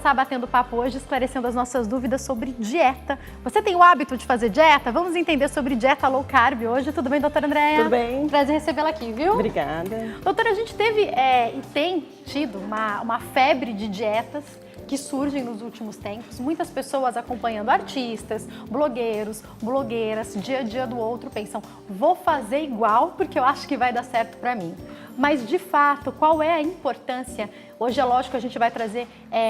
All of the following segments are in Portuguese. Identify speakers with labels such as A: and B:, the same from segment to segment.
A: começar batendo papo hoje, esclarecendo as nossas dúvidas sobre dieta. Você tem o hábito de fazer dieta? Vamos entender sobre dieta low carb hoje. Tudo bem, doutora Andréia?
B: Tudo bem.
A: Prazer recebê-la aqui, viu?
B: Obrigada.
A: Doutora, a gente teve e tem tido uma febre de dietas que surgem nos últimos tempos. Muitas pessoas acompanhando artistas, blogueiros, blogueiras, dia a dia do outro, pensam, vou fazer igual porque eu acho que vai dar certo para mim. Mas, de fato, qual é a importância? Hoje, é lógico, a gente vai trazer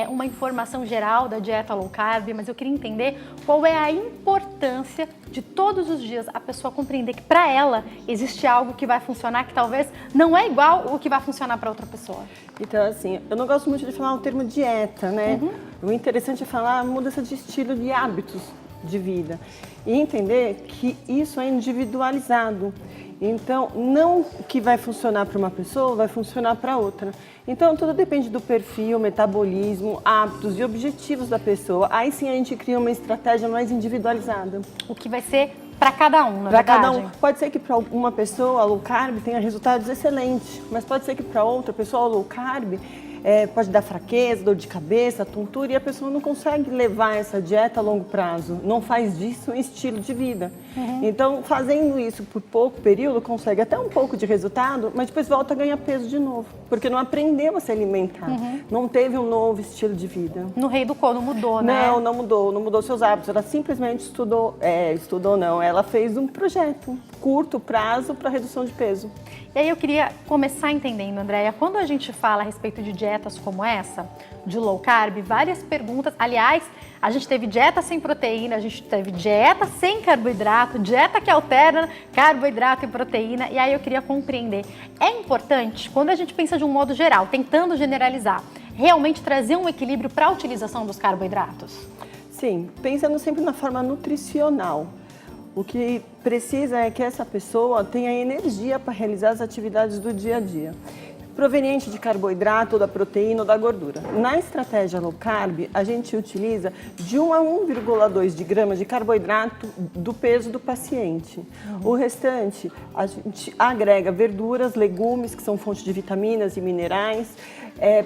A: uma informação geral da dieta low carb, mas eu queria entender qual é a importância de todos os dias a pessoa compreender que para ela existe algo que vai funcionar, que talvez não é igual o que vai funcionar para outra pessoa.
B: Então, assim, eu não gosto muito de falar o termo dieta, né? O interessante é falar mudança de estilo, de hábitos de vida. E entender que isso é individualizado. Então, não o que vai funcionar para uma pessoa vai funcionar para outra. Então, tudo depende do perfil, metabolismo, hábitos e objetivos da pessoa. Aí sim a gente cria uma estratégia mais individualizada.
A: O que vai ser para cada um, na
B: Para
A: verdade?
B: cada um. Pode ser que para uma pessoa a low carb tenha resultados excelentes, mas pode ser que para outra pessoa a low carb pode dar fraqueza, dor de cabeça, tontura, e a pessoa não consegue levar essa dieta a longo prazo, não faz disso um estilo de vida. Então, fazendo isso por pouco período, consegue até um pouco de resultado, mas depois volta a ganhar peso de novo, porque não aprendeu a se alimentar, não teve um novo estilo de vida.
A: No Rei do Cor, não mudou, né?
B: Não mudou seus hábitos, ela simplesmente ela fez um projeto, curto prazo para redução de peso.
A: E aí eu queria começar entendendo, Andréia, quando a gente fala a respeito de dietas como essa, de low carb, várias perguntas. Aliás, a gente teve dieta sem proteína, a gente teve dieta sem carboidrato, dieta que alterna carboidrato e proteína. E aí eu queria compreender, é importante, quando a gente pensa de um modo geral, tentando generalizar, realmente trazer um equilíbrio para a utilização dos carboidratos?
B: Sim, pensando sempre na forma nutricional. O que precisa é que essa pessoa tenha energia para realizar as atividades do dia a dia, proveniente de carboidrato, ou da proteína ou da gordura. Na estratégia low carb, a gente utiliza de 1 a 1,2 de grama de carboidrato do peso do paciente. O restante, a gente agrega verduras, legumes, que são fontes de vitaminas e minerais,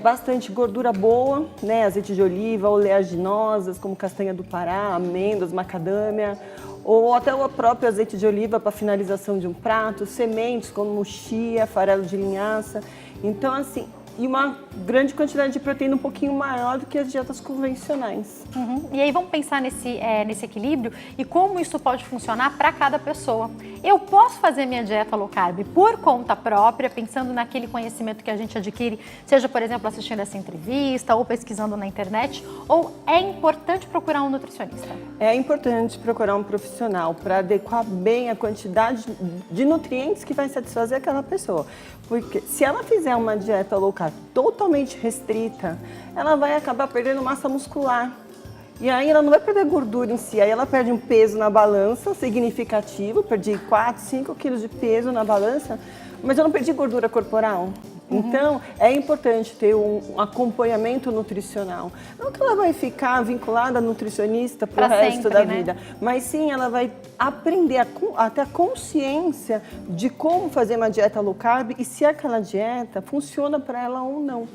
B: bastante gordura boa, né? Azeite de oliva, oleaginosas, como castanha do Pará, amêndoas, macadâmia, ou até o próprio azeite de oliva para finalização de um prato, sementes como chia, farelo de linhaça. Então, assim, e uma grande quantidade de proteína um pouquinho maior do que as dietas convencionais.
A: E aí vamos pensar nesse equilíbrio e como isso pode funcionar para cada pessoa. Eu posso fazer minha dieta low carb por conta própria, pensando naquele conhecimento que a gente adquire, seja, por exemplo, assistindo essa entrevista ou pesquisando na internet, ou é importante procurar um nutricionista?
B: É importante procurar um profissional para adequar bem a quantidade de nutrientes que vai satisfazer aquela pessoa. Porque se ela fizer uma dieta low carb totalmente restrita, ela vai acabar perdendo massa muscular. E aí ela não vai perder gordura em si, aí ela perde um peso na balança significativo, perdi 4, 5 quilos de peso na balança, mas eu não perdi gordura corporal. Então, é importante ter um acompanhamento nutricional. Não que ela vai ficar vinculada a nutricionista para o resto
A: sempre,
B: da
A: né?
B: vida, mas sim ela vai aprender a ter a consciência de como fazer uma dieta low carb e se aquela dieta funciona para ela ou não.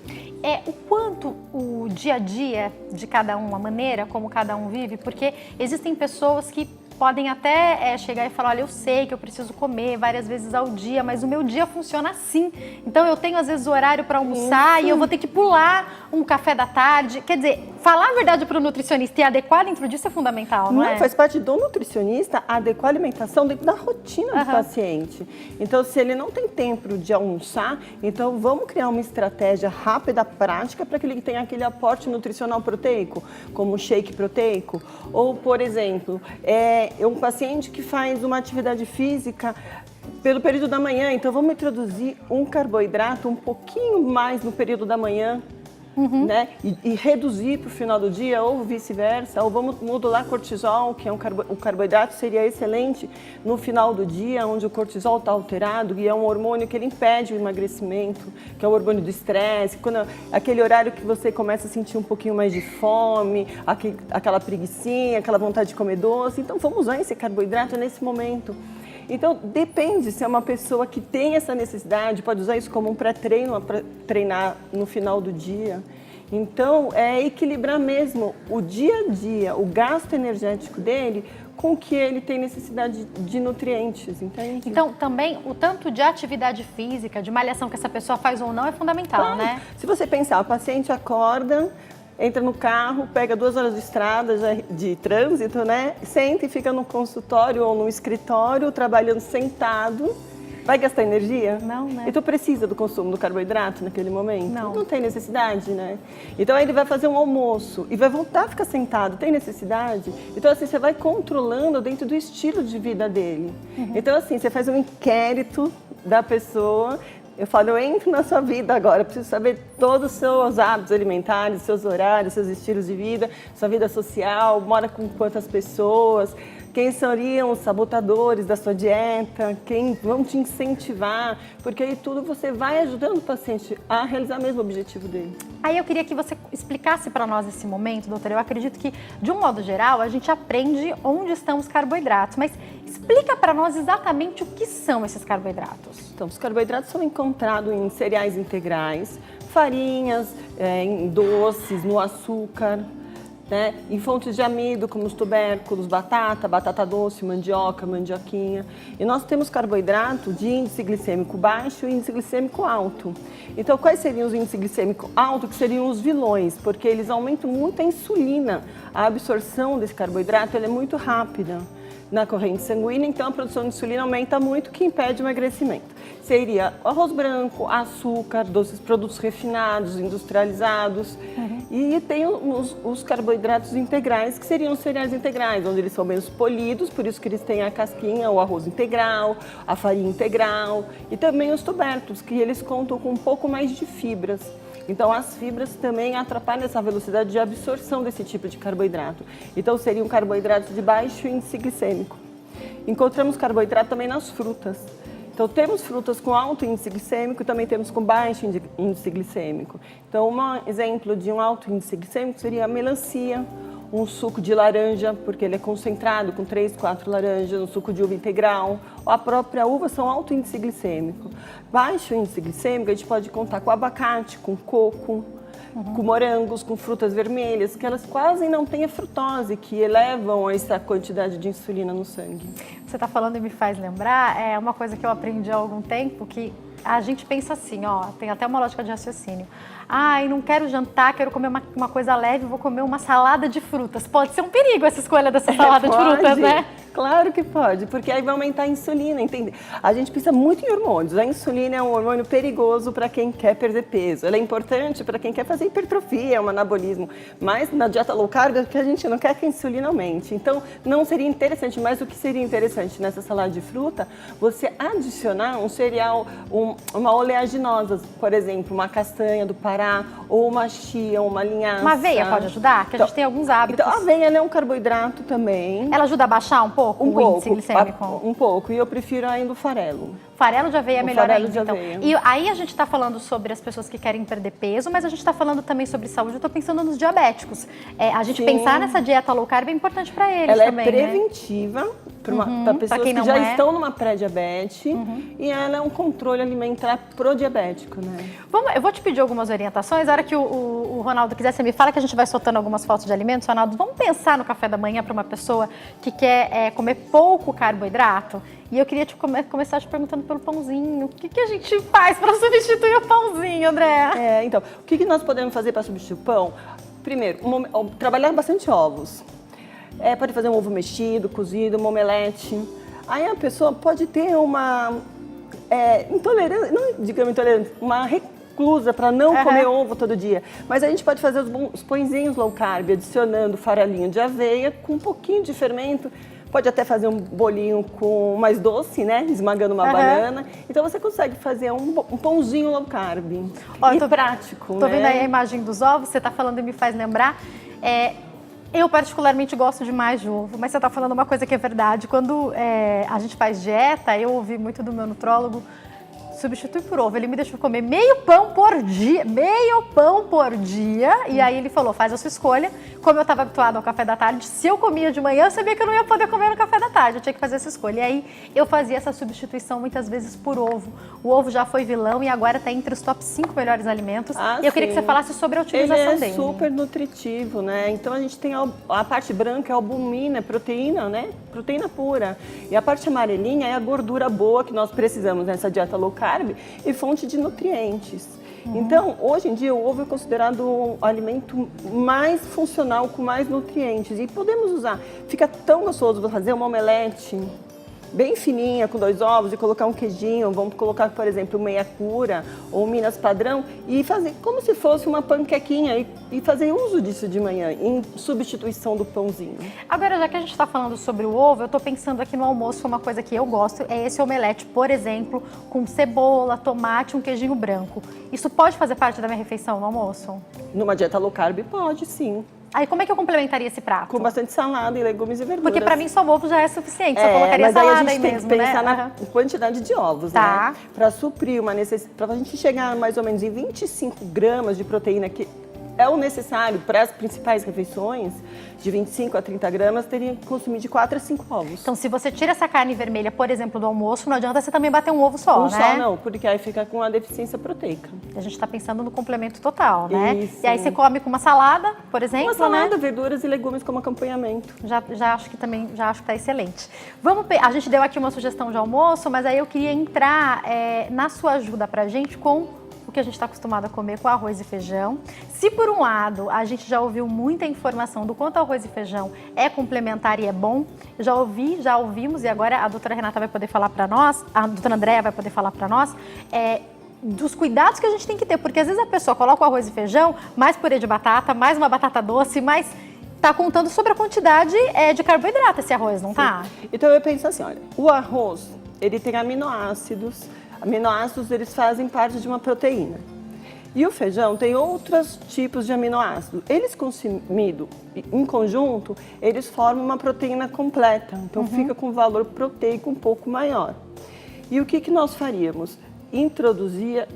A: O quanto o dia a dia de cada um, a maneira como cada um vive, porque existem pessoas que podem até chegar e falar, olha, eu sei que eu preciso comer várias vezes ao dia, mas o meu dia funciona assim. Então eu tenho às vezes o horário para almoçar e eu vou ter que pular um café da tarde. Quer dizer, falar a verdade para o nutricionista e adequar dentro disso é fundamental, não é?
B: Faz parte do nutricionista adequar a alimentação dentro da rotina do paciente. Então, se ele não tem tempo de almoçar, então vamos criar uma estratégia rápida, prática, para que ele tenha aquele aporte nutricional proteico, como shake proteico. Ou, por exemplo, um paciente que faz uma atividade física pelo período da manhã, então vamos introduzir um carboidrato um pouquinho mais no período da manhã, né? E reduzir para o final do dia, ou vice-versa, ou vamos modular cortisol, que é o carboidrato seria excelente no final do dia, onde o cortisol está alterado e é um hormônio que ele impede o emagrecimento, que é o hormônio do estresse, aquele horário que você começa a sentir um pouquinho mais de fome, aquela preguicinha, aquela vontade de comer doce. Então vamos usar esse carboidrato nesse momento. Então, depende se é uma pessoa que tem essa necessidade, pode usar isso como um pré-treino para treinar no final do dia. Então, é equilibrar mesmo o dia a dia, o gasto energético dele com o que ele tem necessidade de nutrientes, entende?
A: Então, também, o tanto de atividade física, de malhação que essa pessoa faz ou não é fundamental,
B: Claro.
A: né?
B: Se você pensar, o paciente acorda, entra no carro, pega 2 horas de estrada de trânsito, né? Senta e fica no consultório ou no escritório, trabalhando sentado. Vai gastar energia?
A: Não, né?
B: Então precisa do consumo do carboidrato naquele momento?
A: Não.
B: Não tem necessidade, né? Então aí ele vai fazer um almoço e vai voltar a ficar sentado. Tem necessidade? Então assim, você vai controlando dentro do estilo de vida dele. Então assim, você faz um inquérito da pessoa. Eu falo, eu entro na sua vida agora, preciso saber todos os seus hábitos alimentares, seus horários, seus estilos de vida, sua vida social, mora com quantas pessoas, quem seriam os sabotadores da sua dieta, quem vão te incentivar, porque aí tudo você vai ajudando o paciente a realizar mesmo o objetivo dele.
A: Aí eu queria que você explicasse para nós esse momento, doutora. Eu acredito que, de um modo geral, a gente aprende onde estão os carboidratos, mas explica para nós exatamente o que são esses carboidratos.
B: Então, os carboidratos são encontrados em cereais integrais, farinhas, em doces, no açúcar, né? Em fontes de amido, como os tubérculos, batata doce, mandioca, mandioquinha. E nós temos carboidrato de índice glicêmico baixo e índice glicêmico alto. Então, quais seriam os índices glicêmico alto? Que seriam os vilões, porque eles aumentam muito a insulina. A absorção desse carboidrato ela é muito rápida na corrente sanguínea, então a produção de insulina aumenta muito, que impede o emagrecimento. Seria arroz branco, açúcar, doces, produtos refinados, industrializados. E tem os carboidratos integrais, que seriam os cereais integrais, onde eles são menos polidos, por isso que eles têm a casquinha, o arroz integral, a farinha integral. E também os tubérculos, que eles contam com um pouco mais de fibras. Então, as fibras também atrapalham essa velocidade de absorção desse tipo de carboidrato. Então, seriam carboidratos de baixo índice glicêmico. Encontramos carboidrato também nas frutas. Então, temos frutas com alto índice glicêmico e também temos com baixo índice glicêmico. Então, um exemplo de um alto índice glicêmico seria a melancia, um suco de laranja, porque ele é concentrado com 3, 4 laranjas, um suco de uva integral, ou a própria uva são alto índice glicêmico. Baixo índice glicêmico, a gente pode contar com abacate, com coco, com morangos, com frutas vermelhas, que elas quase não têm a frutose, que elevam essa quantidade de insulina no sangue.
A: Você está falando e me faz lembrar, é uma coisa que eu aprendi há algum tempo, que a gente pensa assim, ó, tem até uma lógica de raciocínio. Ai, não quero jantar, quero comer uma coisa leve, vou comer uma salada de frutas. Pode ser um perigo essa escolha dessa salada de frutas, né?
B: Claro que pode, porque aí vai aumentar a insulina, entende? A gente pensa muito em hormônios. A insulina é um hormônio perigoso para quem quer perder peso. Ela é importante para quem quer fazer hipertrofia, um anabolismo. Mas na dieta low carb, a gente não quer que a insulina aumente. Então, não seria interessante, mas o que seria interessante nessa salada de fruta, você adicionar um cereal, uma oleaginosa, por exemplo, uma castanha do Pará, ou uma chia, uma linhaça.
A: Uma aveia pode ajudar? Que a gente tem alguns hábitos.
B: Então, a aveia é um carboidrato também.
A: Ela ajuda a baixar um pouco o índice glicêmico?
B: Um pouco, e eu prefiro ainda o farelo.
A: Farelo de aveia é melhor ainda, então.
B: Aveia.
A: E aí a gente está falando sobre as pessoas que querem perder peso, mas a gente está falando também sobre saúde. Eu estou pensando nos diabéticos. A gente pensar nessa dieta low carb é importante para eles
B: ela
A: também,
B: é preventiva, para pessoas que já estão numa pré-diabetes, e ela é um controle alimentar pro-diabético, né?
A: Eu vou te pedir algumas orientações. A hora que o Ronaldo quiser, você me fala, que a gente vai soltando algumas fotos de alimentos. Ronaldo, vamos pensar no café da manhã para uma pessoa que quer comer pouco carboidrato? E eu queria começar te perguntando pelo pãozinho. O que a gente faz para substituir o pãozinho, André?
B: Então, o que nós podemos fazer para substituir o pão? Primeiro, trabalhar bastante ovos. Pode fazer um ovo mexido, cozido, uma omelete. Aí a pessoa pode ter uma intolerância, não digamos intolerância, uma reclusa para não comer ovo todo dia. Mas a gente pode fazer os pãezinhos low carb, adicionando farelinho de aveia com um pouquinho de fermento. Pode até fazer um bolinho com mais doce, né? Esmagando uma banana. Então você consegue fazer um pãozinho low carb. Prático,
A: Tô vendo aí a imagem dos ovos, você tá falando e me faz lembrar. Eu particularmente gosto demais de ovo, mas você tá falando uma coisa que é verdade. Quando a gente faz dieta, eu ouvi muito do meu nutrólogo, substitui por ovo. Ele me deixou comer meio pão por dia, e aí ele falou, faz a sua escolha. Como eu estava habituada ao café da tarde, se eu comia de manhã, eu sabia que eu não ia poder comer no café da tarde, eu tinha que fazer essa escolha. E aí eu fazia essa substituição muitas vezes por ovo. O ovo já foi vilão e agora está entre os top 5 melhores alimentos. E eu queria que você falasse sobre a utilização dele.
B: Ele é super nutritivo, né? Então a gente tem a parte branca, é albumina, é proteína, né? Proteína pura. E a parte amarelinha é a gordura boa que nós precisamos nessa dieta low carb e fonte de nutrientes. Então, hoje em dia, o ovo é considerado o alimento mais funcional, com mais nutrientes. E podemos usar. Fica tão gostoso fazer uma omelete bem fininha, com 2 ovos, e colocar um queijinho. Vamos colocar, por exemplo, meia cura ou Minas padrão e fazer como se fosse uma panquequinha e fazer uso disso de manhã, em substituição do pãozinho.
A: Agora, já que a gente está falando sobre o ovo, eu estou pensando aqui no almoço, uma coisa que eu gosto é esse omelete, por exemplo, com cebola, tomate, um queijinho branco. Isso pode fazer parte da minha refeição no almoço?
B: Numa dieta low carb, pode, sim.
A: Aí como é que eu complementaria esse prato?
B: Com bastante salada e legumes e verduras.
A: Porque pra mim só o ovo já é suficiente, só colocaria
B: mas
A: salada
B: aí a gente tem
A: mesmo,
B: que pensar
A: né?
B: na quantidade de ovos, né? Para suprir uma necessidade, para a gente chegar mais ou menos em 25 gramas de proteína, que é o necessário para as principais refeições, de 25 a 30 gramas, teria que consumir de 4 a 5 ovos.
A: Então, se você tira essa carne vermelha, por exemplo, do almoço, não adianta você também bater um ovo só, né?
B: Só não, porque aí fica com a deficiência proteica.
A: A gente está pensando no complemento total, né?
B: Isso.
A: E aí você come com uma salada, por exemplo,
B: uma salada, verduras e legumes como acompanhamento.
A: Já acho que está excelente. A gente deu aqui uma sugestão de almoço, mas aí eu queria entrar na sua ajuda pra gente com o que a gente está acostumado a comer com arroz e feijão. Se por um lado a gente já ouviu muita informação do quanto arroz e feijão é complementar e é bom, já ouvimos, e agora a doutora Renata vai poder falar para nós, a doutora Andréa vai poder falar para nós, dos cuidados que a gente tem que ter, porque às vezes a pessoa coloca o arroz e feijão, mais purê de batata, mais uma batata doce, mais tá contando sobre a quantidade de carboidrato esse arroz, não tá?
B: Então eu penso assim, olha, o arroz, ele tem aminoácidos. Aminoácidos, eles fazem parte de uma proteína. E o feijão tem outros tipos de aminoácidos. Eles consumidos em conjunto, eles formam uma proteína completa. Então fica com valor proteico um pouco maior. E o que nós faríamos? Introduzir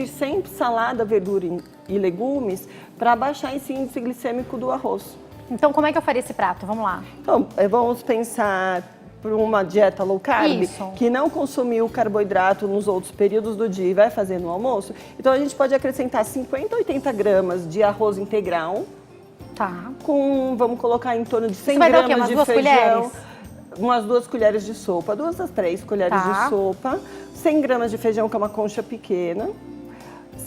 B: sempre salada, verdura e legumes para baixar esse índice glicêmico do arroz.
A: Então como é que eu faria esse prato? Vamos lá.
B: Então, vamos pensar por uma dieta low carb, que não consumiu carboidrato nos outros períodos do dia e vai fazer no almoço. Então a gente pode acrescentar 50 a 80 gramas de arroz integral.
A: Tá.
B: Vamos colocar em torno de 100
A: gramas
B: de
A: umas 2
B: feijão.
A: Colheres?
B: Umas 2 colheres de sopa, 2 a 3 colheres de sopa. 100 gramas de feijão, que é uma concha pequena.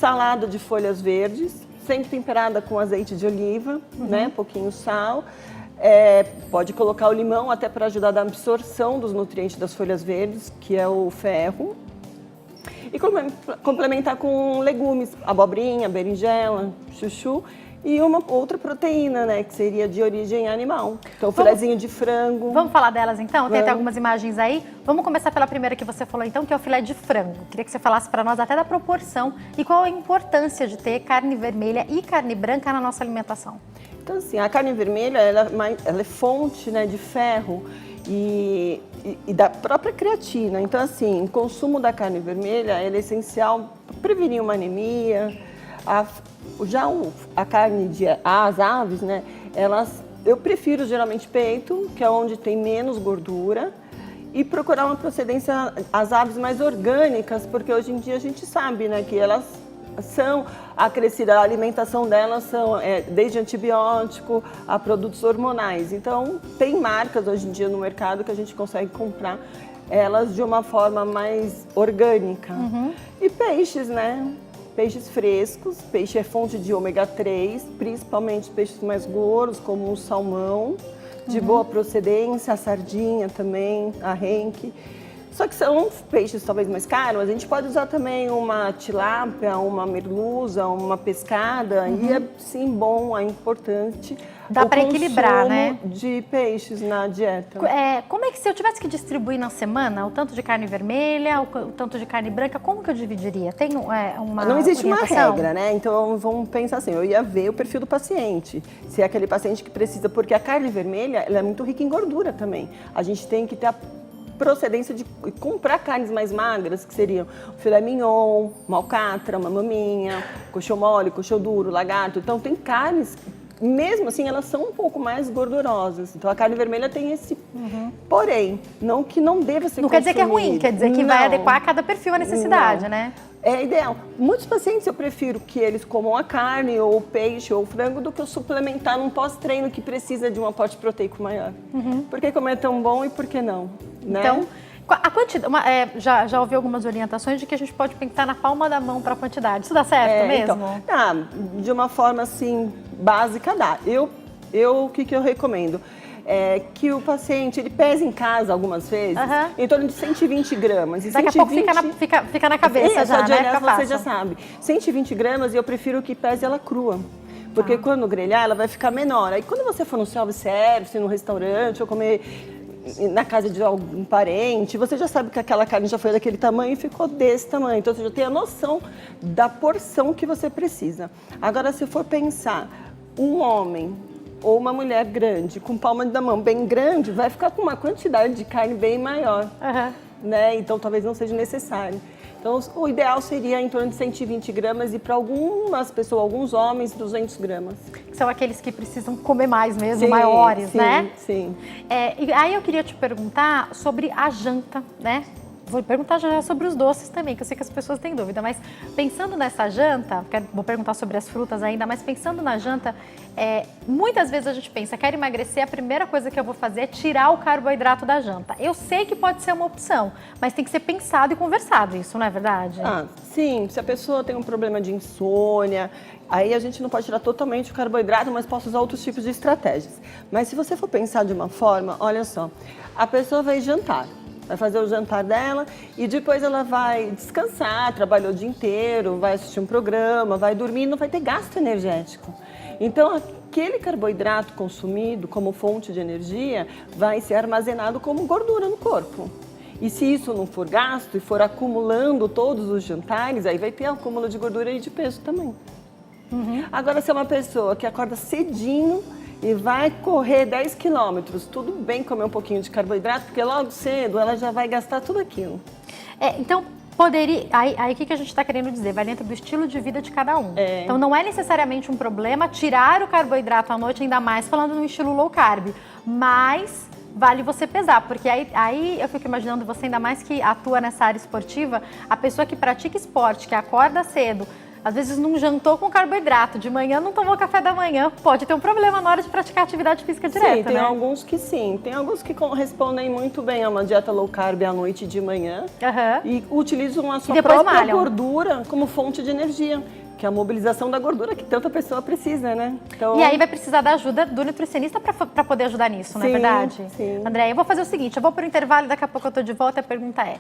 B: Salada de folhas verdes, sempre temperada com azeite de oliva, né? Pouquinho sal. Pode colocar o limão até para ajudar na absorção dos nutrientes das folhas verdes, que é o ferro. E complementar com legumes, abobrinha, berinjela, chuchu e uma outra proteína, né, que seria de origem animal. Então, filezinho de frango.
A: Vamos falar delas então? Tem até algumas imagens aí. Vamos começar pela primeira que você falou então, que é o filé de frango. Queria que você falasse para nós até da proporção e qual a importância de ter carne vermelha e carne branca na nossa alimentação.
B: Então, assim, a carne vermelha, ela é fonte, né, de ferro e da própria creatina. Então, assim, o consumo da carne vermelha é essencial para prevenir uma anemia. As aves, né, eu prefiro geralmente peito, que é onde tem menos gordura, e procurar uma procedência, as aves mais orgânicas, porque hoje em dia a gente sabe, né, que elas são acrescidas, a alimentação delas são desde antibiótico a produtos hormonais. Então, tem marcas hoje em dia no mercado que a gente consegue comprar elas de uma forma mais orgânica. E peixes, né? Peixes frescos, peixe é fonte de ômega 3, principalmente peixes mais gordos, como o salmão, de boa procedência, a sardinha também, a renque. Só que são peixes talvez mais caros, a gente pode usar também uma tilápia, uma merluza, uma pescada, e é sim bom, é importante.
A: Dá para equilibrar, né?
B: De peixes na dieta.
A: Como é que se eu tivesse que distribuir na semana o tanto de carne vermelha, o tanto de carne branca, como que eu dividiria? Tem uma
B: Não existe
A: orientação?
B: uma regra, né? Então vamos pensar assim, eu ia ver o perfil do paciente. Se é aquele paciente que precisa, porque a carne vermelha ela é muito rica em gordura também. A gente tem que ter procedência de comprar carnes mais magras, que seriam filé mignon, uma alcatra, uma maminha, coxão mole, coxão duro, lagarto. Então, tem carnes, mesmo assim, elas são um pouco mais gordurosas. Então, a carne vermelha tem esse... Porém, não que não deva ser
A: Não quer dizer que é ruim, quer dizer que vai adequar a cada perfil a necessidade, né?
B: É ideal. Muitos pacientes eu prefiro que eles comam a carne, ou o peixe, ou o frango, do que eu suplementar num pós-treino que precisa de um aporte proteico maior. Porque como é tão bom e por que não? Né?
A: Então, a quantidade, já ouvi algumas orientações de que a gente pode pensar na palma da mão para a quantidade. Isso dá certo mesmo?
B: Então, de uma forma assim, básica dá. O que eu recomendo? É que o paciente, ele pesa em casa algumas vezes, em torno de 120 gramas. E
A: daqui
B: 120,
A: a pouco fica na cabeça já, né?
B: Fica fácil. Você já sabe. 120 gramas e eu prefiro que pese ela crua. Porque quando grelhar, ela vai ficar menor. Aí quando você for no self-service, no restaurante, ou comer na casa de algum parente, você já sabe que aquela carne já foi daquele tamanho e ficou desse tamanho. Então você já tem a noção da porção que você precisa. Agora, se for pensar, um homem ou uma mulher grande, com palma da mão bem grande, vai ficar com uma quantidade de carne bem maior, né? Então, talvez não seja necessário. Então, o ideal seria em torno de 120 gramas e para algumas pessoas, alguns homens, 200 gramas.
A: São aqueles que precisam comer mais mesmo, maiores, né?
B: Sim.
A: E aí eu queria te perguntar sobre a janta, né? Vou perguntar já sobre os doces também, que eu sei que as pessoas têm dúvida, mas pensando nessa janta, vou perguntar sobre as frutas ainda, mas pensando na janta, muitas vezes a gente pensa, quero emagrecer, a primeira coisa que eu vou fazer é tirar o carboidrato da janta. Eu sei que pode ser uma opção, mas tem que ser pensado e conversado, isso não é verdade?
B: Sim, se a pessoa tem um problema de insônia, aí a gente não pode tirar totalmente o carboidrato, mas posso usar outros tipos de estratégias. Mas se você for pensar de uma forma, olha só, a pessoa vai jantar. Vai fazer o jantar dela e depois ela vai descansar, trabalhou o dia inteiro, vai assistir um programa, vai dormir, não vai ter gasto energético. Então, aquele carboidrato consumido como fonte de energia vai ser armazenado como gordura no corpo. E se isso não for gasto e for acumulando todos os jantares, aí vai ter acúmulo de gordura e de peso também. Agora, se é uma pessoa que acorda cedinho e vai correr 10 quilômetros, tudo bem comer um pouquinho de carboidrato, porque logo cedo ela já vai gastar tudo aquilo.
A: Então, poderia... Aí o que a gente está querendo dizer? Vai dentro do estilo de vida de cada um. Então, não é necessariamente um problema tirar o carboidrato à noite, ainda mais falando no estilo low carb, mas vale você pesar, porque aí eu fico imaginando você, ainda mais que atua nessa área esportiva, a pessoa que pratica esporte, que acorda cedo, às vezes não jantou com carboidrato, de manhã não tomou café da manhã, pode ter um problema na hora de praticar atividade física direta,
B: Sim, tem alguns que sim. Tem alguns que respondem muito bem a uma dieta low carb à noite e de manhã e utilizam a sua própria gordura como fonte de energia, que é a mobilização da gordura que tanta pessoa precisa, né? Então...
A: E aí vai precisar da ajuda do nutricionista para poder ajudar nisso, não é verdade?
B: Sim.
A: Andréia, eu vou fazer o seguinte, eu vou para o intervalo e daqui a pouco eu tô de volta e a pergunta é: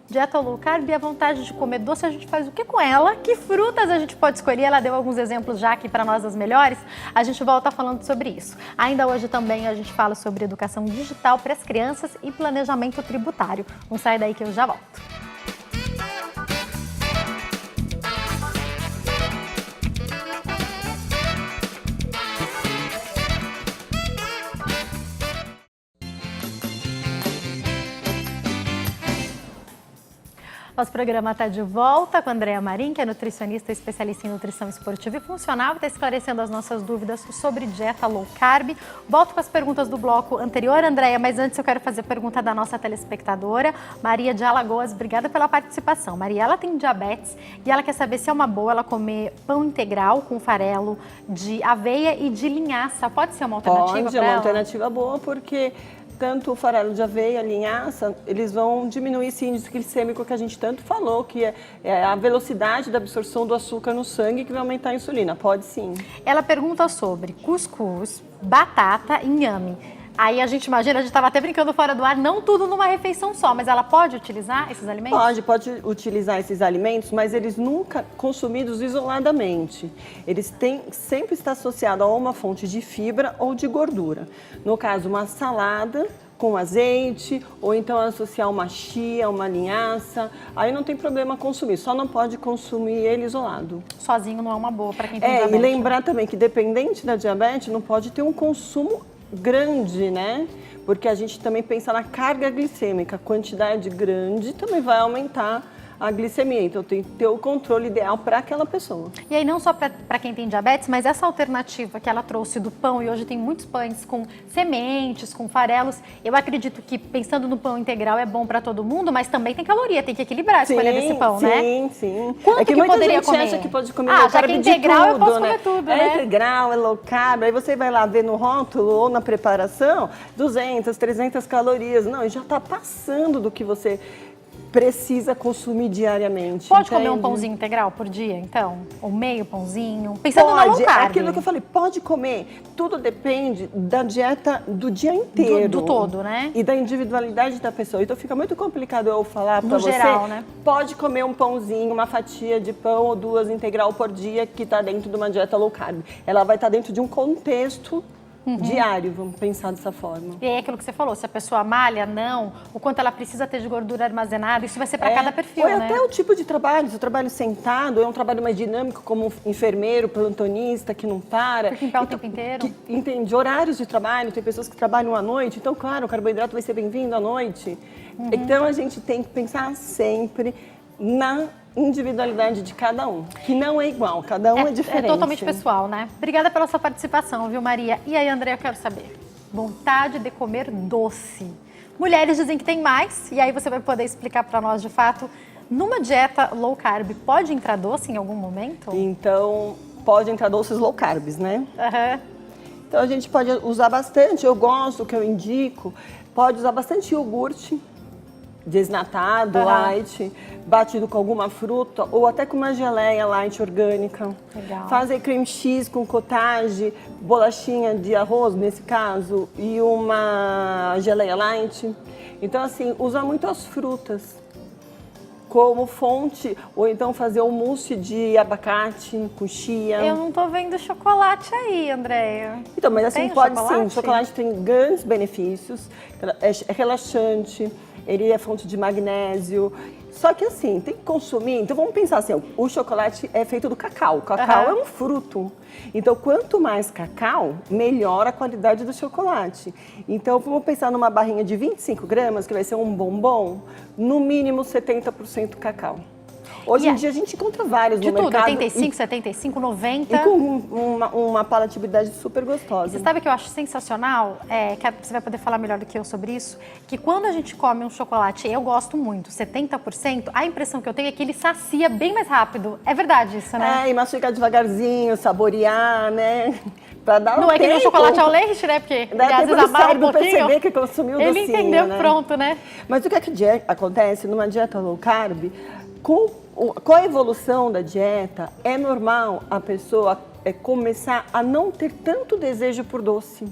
A: dieta low carb e a vontade de comer doce, a gente faz o que com ela? Que frutas a gente pode escolher? Ela deu alguns exemplos já aqui para nós, as melhores. A gente volta falando sobre isso. Ainda hoje também a gente fala sobre educação digital para as crianças e planejamento tributário. Não sai daí que eu já volto. Nosso programa está de volta com a Andréia Marim, que é nutricionista e especialista em nutrição esportiva e funcional, e está esclarecendo as nossas dúvidas sobre dieta low carb. Volto com as perguntas do bloco anterior, Andréia, mas antes eu quero fazer a pergunta da nossa telespectadora, Maria de Alagoas. Obrigada pela participação. Maria, ela tem diabetes e ela quer saber se é uma boa ela comer pão integral com farelo de aveia e de linhaça. Pode ser uma alternativa para ela?
B: Pode, é uma alternativa boa, porque tanto o farelo de aveia, a linhaça, eles vão diminuir esse índice glicêmico que a gente tanto falou, que é a velocidade da absorção do açúcar no sangue, que vai aumentar a insulina. Pode sim.
A: Ela pergunta sobre cuscuz, batata e inhame. Aí a gente imagina, a gente estava até brincando fora do ar, não tudo numa refeição só, mas ela pode utilizar esses alimentos?
B: Pode utilizar esses alimentos, mas eles nunca consumidos isoladamente. Eles têm sempre estar associado a uma fonte de fibra ou de gordura. No caso, uma salada com azeite, ou então associar uma chia, uma linhaça, aí não tem problema consumir, só não pode consumir ele isolado.
A: Sozinho não é uma boa para quem tem diabetes.
B: E lembrar também que dependente da diabetes, não pode ter um consumo grande, né? Porque a gente também pensa na carga glicêmica, quantidade grande também vai aumentar a glicemia, então tem que ter o controle ideal para aquela pessoa.
A: E aí não só para quem tem diabetes, mas essa alternativa que ela trouxe do pão, e hoje tem muitos pães com sementes, com farelos, eu acredito que pensando no pão integral é bom para todo mundo, mas também tem caloria, tem que equilibrar a escolha desse pão, né?
B: Sim.
A: Quanto
B: é que
A: muita
B: muita
A: gente
B: comer?
A: acha
B: que pode comer
A: low carb
B: de
A: integral,
B: tudo,
A: eu posso
B: né?
A: comer tudo,
B: É
A: né?
B: integral, é low carb, aí você vai lá ver no rótulo ou na preparação 200, 300 calorias, não, e já está passando do que você precisa consumir diariamente.
A: Pode comer um
B: entende?
A: pãozinho integral por dia, então? Ou meio pãozinho? Pensando na low
B: Pode, é
A: carb.
B: aquilo que eu falei, pode comer. Tudo depende da dieta do dia inteiro.
A: Do todo, né?
B: E da individualidade da pessoa. Então fica muito complicado eu falar para você.
A: geral, né?
B: Pode comer um pãozinho, uma fatia de pão ou duas integral por dia que está dentro de uma dieta low carb. Ela vai estar dentro de um contexto diário, vamos pensar dessa forma.
A: E é aquilo que você falou, se a pessoa malha, não, o quanto ela precisa ter de gordura armazenada, isso vai ser para cada perfil,
B: ou
A: né?
B: até o tipo de trabalho, se eu trabalho sentado, é um trabalho mais dinâmico, como enfermeiro, plantonista, que não para.
A: Fica em pé o tempo inteiro.
B: Entende, horários de trabalho, tem pessoas que trabalham à noite, então, claro, o carboidrato vai ser bem-vindo à noite. Então, a gente tem que pensar sempre na individualidade de cada um, que não é igual, cada um é diferente.
A: É totalmente pessoal, né? Obrigada pela sua participação, viu, Maria? E aí, André, eu quero saber, vontade de comer doce. Mulheres dizem que tem mais, e aí você vai poder explicar para nós, de fato, numa dieta low carb, pode entrar doce em algum momento?
B: Então, pode entrar doces low carbs, né?
A: Aham.
B: Então, a gente pode usar bastante, eu gosto, o que eu indico, pode usar bastante iogurte, desnatado, light, batido com alguma fruta ou até com uma geleia light orgânica.
A: Legal.
B: Fazer cream cheese com cottage, bolachinha de arroz, nesse caso, e uma geleia light. Então, assim, usa muito as frutas como fonte, ou então fazer um mousse de abacate com chia.
A: Eu não tô vendo chocolate aí, Andréia.
B: Então, mas assim,
A: Tem
B: pode
A: chocolate?
B: sim. O chocolate tem grandes benefícios, é relaxante, ele é fonte de magnésio. Só que assim, tem que consumir. Então vamos pensar assim, o chocolate é feito do cacau. O cacau é um fruto. Então quanto mais cacau, melhor a qualidade do chocolate. Então vamos pensar numa barrinha de 25 gramas, que vai ser um bombom, no mínimo 70% cacau. Hoje em dia a gente encontra vários no mercado.
A: De tudo, 85, 75, 90.
B: E com uma palatabilidade super gostosa.
A: Você sabe que eu acho sensacional, que você vai poder falar melhor do que eu sobre isso, que quando a gente come um chocolate, eu gosto muito, 70%, a impressão que eu tenho é que ele sacia bem mais rápido. É verdade isso, né?
B: E mastigar devagarzinho, saborear, né? Pra dar
A: Não
B: um
A: é que nem o
B: tempo.
A: chocolate ao leite, né? Porque ele às vezes abala um
B: cérebro
A: pouquinho.
B: perceber que consumiu o
A: Ele
B: docinho,
A: entendeu,
B: né?
A: pronto, né?
B: Mas o que acontece numa dieta low carb, com a evolução da dieta, é normal a pessoa começar a não ter tanto desejo por doce.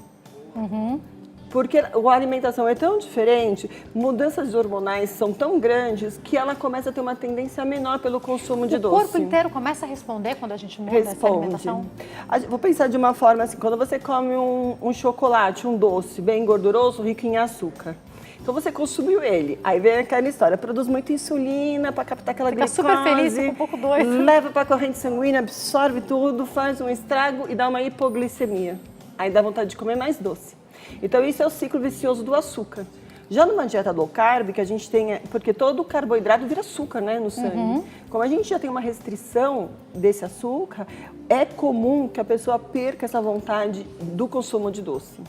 B: Porque a alimentação é tão diferente, mudanças hormonais são tão grandes que ela começa a ter uma tendência menor pelo consumo de doce.
A: O corpo inteiro começa a responder quando a gente muda essa alimentação?
B: Vou pensar de uma forma assim, quando você come um chocolate, um doce bem gorduroso, rico em açúcar. Então você consumiu ele, aí vem aquela história, produz muita insulina para captar aquela glicose.
A: Fica super feliz, fica um pouco doido.
B: Leva para a corrente sanguínea, absorve tudo, faz um estrago e dá uma hipoglicemia. Aí dá vontade de comer mais doce. Então isso é o ciclo vicioso do açúcar. Já numa dieta low carb, que a gente tem, porque todo carboidrato vira açúcar, né, no sangue. Como a gente já tem uma restrição desse açúcar, é comum que a pessoa perca essa vontade do consumo de doce.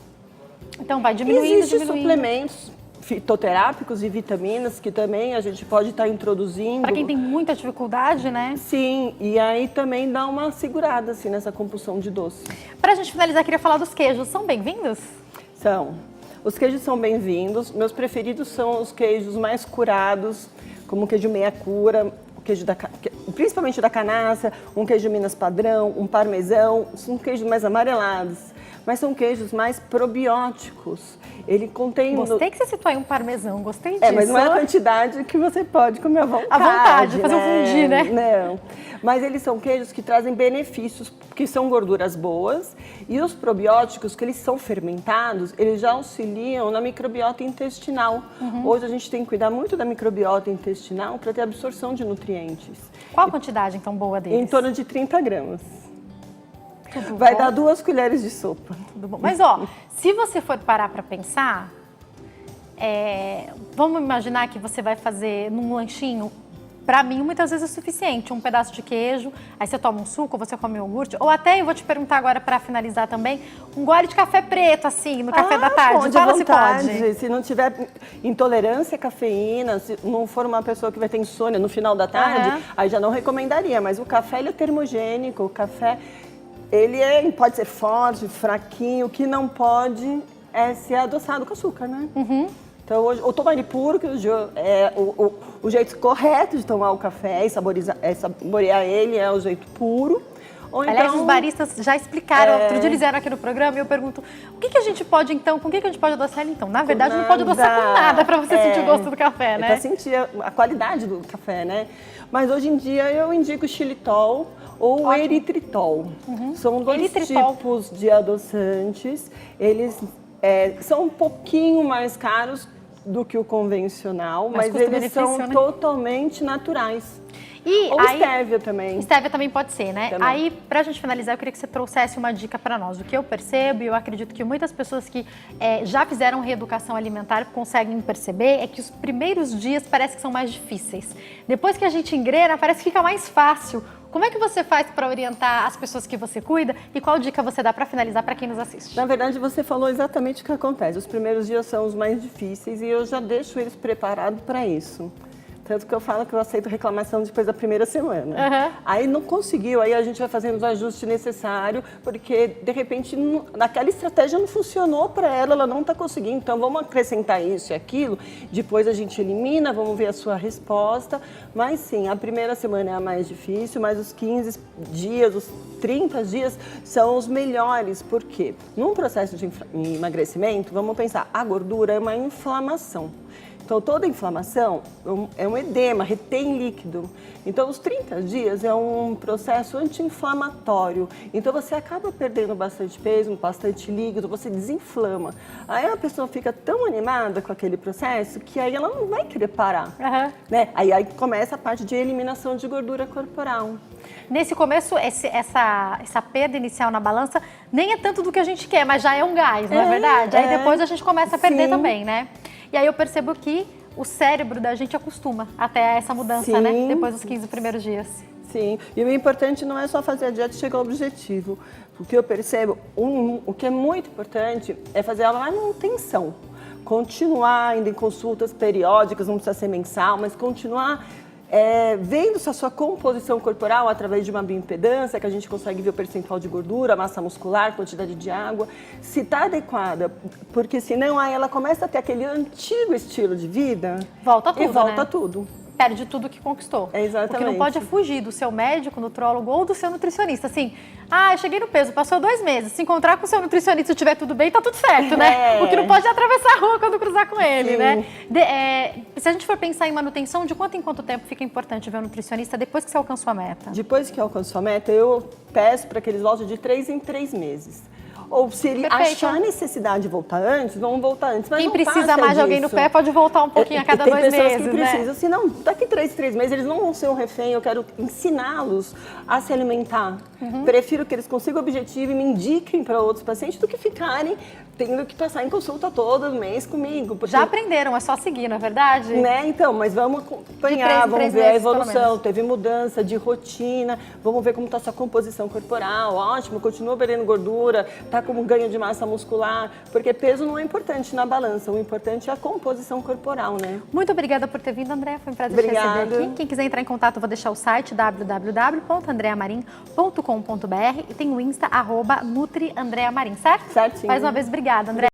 A: Então vai diminuindo,
B: Existem suplementos fitoterápicos e vitaminas que também a gente pode estar introduzindo.
A: Para quem tem muita dificuldade, né?
B: Sim, e aí também dá uma segurada assim, nessa compulsão de doce.
A: Para a gente finalizar, queria falar dos queijos. São bem-vindos?
B: São. Os queijos são bem-vindos. Meus preferidos são os queijos mais curados, como o queijo meia cura, o queijo principalmente da Canácia, um queijo Minas padrão, um parmesão. São queijos mais amarelados, mas são queijos mais probióticos. Ele contém...
A: Gostei que você citou aí um parmesão, gostei disso.
B: Mas não é a quantidade que você pode comer à vontade.
A: À vontade, fazer um fundir, né?
B: Não. Mas eles são queijos que trazem benefícios, que são gorduras boas. E os probióticos, que eles são fermentados, eles já auxiliam na microbiota intestinal. Hoje a gente tem que cuidar muito da microbiota intestinal para ter absorção de nutrientes.
A: Qual a quantidade, então, boa deles?
B: Em torno de 30 gramas.
A: Tudo
B: Vai
A: bom?
B: dar 2 colheres de sopa.
A: Tudo bom. Mas, ó, se você for parar para pensar, vamos imaginar que você vai fazer num lanchinho. Pra mim, muitas vezes é suficiente. Um pedaço de queijo, aí você toma um suco, você come iogurte. Ou até, eu vou te perguntar agora pra finalizar também, um gole de café preto, assim, no café da tarde.
B: Pode,
A: Fala
B: à
A: se
B: vontade.
A: pode.
B: Se não tiver intolerância à cafeína, se não for uma pessoa que vai ter insônia no final da tarde,
A: Aham.
B: aí já não recomendaria. Mas o café, ele é termogênico, o café, pode ser forte, fraquinho, o que não pode é ser adoçado com açúcar, né? Então, hoje, ou tomar ele puro, que é o jeito correto de tomar o café e saborear ele é o jeito puro. Ou
A: Aliás,
B: então,
A: os baristas já explicaram, outro dia eles vieram aqui no programa e eu pergunto, o que a gente pode então, com o que a gente pode adoçar ele então? Na verdade, não pode adoçar com nada pra você sentir o gosto do café,
B: É
A: né?
B: pra sentir a qualidade do café, né? Mas hoje em dia eu indico o xilitol ou o eritritol. São 2
A: Eritritol.
B: tipos de adoçantes. Eles são um pouquinho mais caros do que o convencional, mas eles são
A: custo-benefício, né?
B: totalmente naturais.
A: E
B: Ou
A: aí,
B: estévia também.
A: Estévia também pode ser, né?
B: Também.
A: Aí, pra gente finalizar, eu queria que você trouxesse uma dica pra nós. O que eu percebo, e eu acredito que muitas pessoas que já fizeram reeducação alimentar conseguem perceber, é que os primeiros dias parece que são mais difíceis. Depois que a gente engrena, parece que fica mais fácil. Como é que você faz para orientar as pessoas que você cuida e qual dica você dá para finalizar para quem nos assiste?
B: Na verdade, você falou exatamente o que acontece. Os primeiros dias são os mais difíceis e eu já deixo eles preparados para isso. Tanto que eu falo que eu aceito reclamação depois da primeira semana. Aí não conseguiu, aí a gente vai fazendo os ajustes necessários, porque de repente naquela estratégia não funcionou para ela, ela não está conseguindo. Então vamos acrescentar isso e aquilo, depois a gente elimina, vamos ver a sua resposta. Mas sim, a primeira semana é a mais difícil, mas os 15 dias, os 30 dias são os melhores. Por quê? Num processo de emagrecimento, vamos pensar, a gordura é uma inflamação. Então, toda inflamação é um edema, retém líquido. Então, os 30 dias é um processo anti-inflamatório. Então, você acaba perdendo bastante peso, bastante líquido, você desinflama. Aí a pessoa fica tão animada com aquele processo que aí ela não vai querer parar. Né? Aí começa a parte de eliminação de gordura corporal.
A: Nesse começo, essa perda inicial na balança nem é tanto do que a gente quer, mas já é um gás, não é verdade? Aí depois a gente começa a perder também, né? E aí eu percebo que o cérebro da gente acostuma até essa mudança, né? Depois dos 15 primeiros dias.
B: Sim, e o importante não é só fazer a dieta e chegar ao objetivo. O que eu percebo, o que é muito importante é fazer a manutenção. Continuar indo em consultas periódicas, não precisa ser mensal, mas continuar vendo se a sua composição corporal através de uma bioimpedância, que a gente consegue ver o percentual de gordura, massa muscular, quantidade de água, se está adequada, porque senão aí ela começa a ter aquele antigo estilo de vida
A: Volta tudo,
B: e volta
A: né?
B: tudo.
A: Perde tudo que conquistou.
B: Exatamente.
A: O que não pode é fugir do seu médico, nutrólogo ou do seu nutricionista. Assim, eu cheguei no peso, passou 2 meses. Se encontrar com o seu nutricionista e estiver tudo bem, tá tudo certo, né? O que não pode é atravessar a rua quando cruzar com ele,
B: Sim.
A: né? Se a gente for pensar em manutenção, de quanto em quanto tempo fica importante ver o nutricionista depois que você alcançou a meta?
B: Depois que alcançou a meta, eu peço para que eles voltem de 3 em 3 meses. Ou se ele achar necessidade de voltar antes, vamos voltar antes. Mas
A: quem
B: não
A: precisa
B: passa
A: mais de alguém no
B: disso.
A: pé pode voltar um pouquinho a cada 2 meses,
B: Tem pessoas que
A: né?
B: precisam. Se não, daqui 3 meses eles não vão ser um refém. Eu quero ensiná-los a se alimentar. Prefiro que eles consigam o objetivo e me indiquem para outros pacientes do que ficarem tendo que passar em consulta todo mês comigo. Porque,
A: Já aprenderam, é só seguir, não é verdade?
B: né? Então, mas vamos acompanhar, vamos ver a evolução. Teve mudança de rotina, vamos ver como está a sua composição corporal. Ótimo, continua perdendo gordura, está com um ganho de massa muscular, porque peso não é importante na balança, o importante é a composição corporal, né?
A: Muito obrigada por ter vindo, Andréa. Foi um prazer te receber aqui. Quem quiser entrar em contato, eu vou deixar o site www.andreamarim.com.br e tem o Insta @NutriAndreaMarim, certo?
B: Certinho.
A: Mais uma vez, obrigada, Andréa.